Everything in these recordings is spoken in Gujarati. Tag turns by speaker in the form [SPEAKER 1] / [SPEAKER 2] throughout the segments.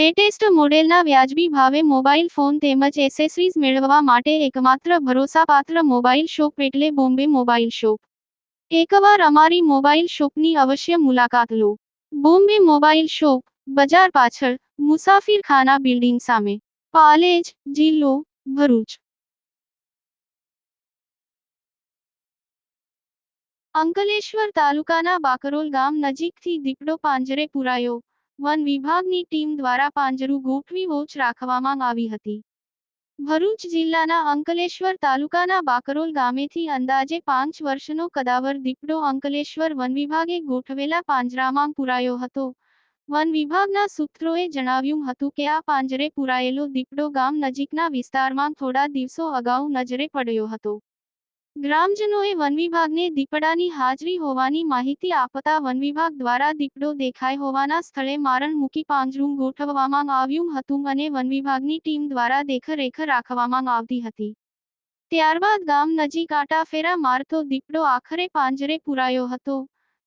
[SPEAKER 1] લેટેસ્ટ મોડેલના વ્યાજબી ભાવે મોબાઈલ ફોન તેમજ એસેસરીઝ મેળવવા માટે એકમાત્ર ભરોસાપાત્ર મોબાઈલ શોપ એટલે બોમ્બે મોબાઈલ શોપ. એકવાર અમારી મોબાઈલ શોપની અવશ્ય મુલાકાત લો. બોમ્બે મોબાઈલ શોપ, બજાર પાછળ, મુસાફિરખાના બિલ્ડિંગ સામે, પાલેજ, જિલ્લો, ભરૂચ. અંકલેશ્વર તાલુકાના બાકરોલ ગામ નજીકથી દીપડો પાંજરે પુરાયો. વન વિભાગની ટીમ દ્વારા પાંજરું ગોઠવી વોચ રાખવામાં આવી હતી. ભરૂચ જિલ્લાના અંકલેશ્વર તાલુકાના બાકરોલ ગામેથી અંદાજે 5 વર્ષનો કદાવર દીપડો અંકલેશ્વર વન વિભાગે ગોઠવેલા પાંજરામાં પુરાયો હતો. વન વિભાગના સૂત્રોએ જણાવ્યું હતું કે આ પાંજરે પુરાયેલો દીપડો ગામ નજીકના વિસ્તારમાં થોડા દિવસો અગાઉ નજરે પડ્યો હતો. ગ્રામજનોએ વન વિભાગને દીપડાની હાજરી હોવાની માહિતી આપતા વન વિભાગ દ્વારા દીપડો દેખાય હોવાના સ્થળે મારણ મૂકી પાંજરું ગોઠવવામાં આવ્યું હતું અને વન વિભાગની ટીમ દ્વારા દેખરેખ રાખવામાં આવતી હતી. ત્યારબાદ ગામ નજીક આટાફેરા મારતો દીપડો આખરે પાંજરે પુરાયો હતો.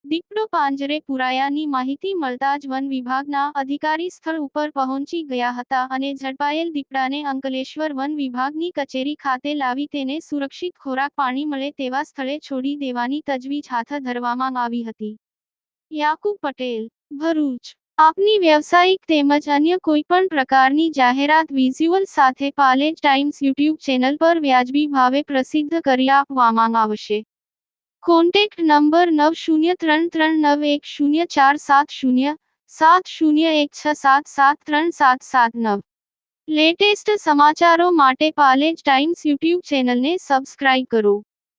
[SPEAKER 1] દીપડો પાંજરે પુરાયાની માહિતી મળતા જ વન વિભાગના અધિકારી સ્થળ ઉપર પહોંચી ગયા હતા અને ઝડપાયેલ દીપડાને અંકલેશ્વર વન વિભાગની કચેરી ખાતે લાવી તેને સુરક્ષિત ખોરાક પાણી મળે તેવા સ્થળે છોડી દેવાની તજવીજ હાથ ધરવામાં આવી હતી. યાકુબ પટેલ, ભરૂચ. આપની વ્યવસાયિક તેમજ અન્ય કોઈપણ પ્રકારની જાહેરાત વિઝ્યુઅલ સાથે પાલેજ ટાઈમ્સ યુટ્યુબ ચેનલ પર વ્યાજબી ભાવે પ્રસિદ્ધ કરી આપવામાં આવશે. Contact number 9033910470 7016773779. લેટેસ્ટ સમાચારો માટે પાલેજ ટાઈમ્સ યુટ્યુબ ચેનલને સબસ્ક્રાઇબ કરો.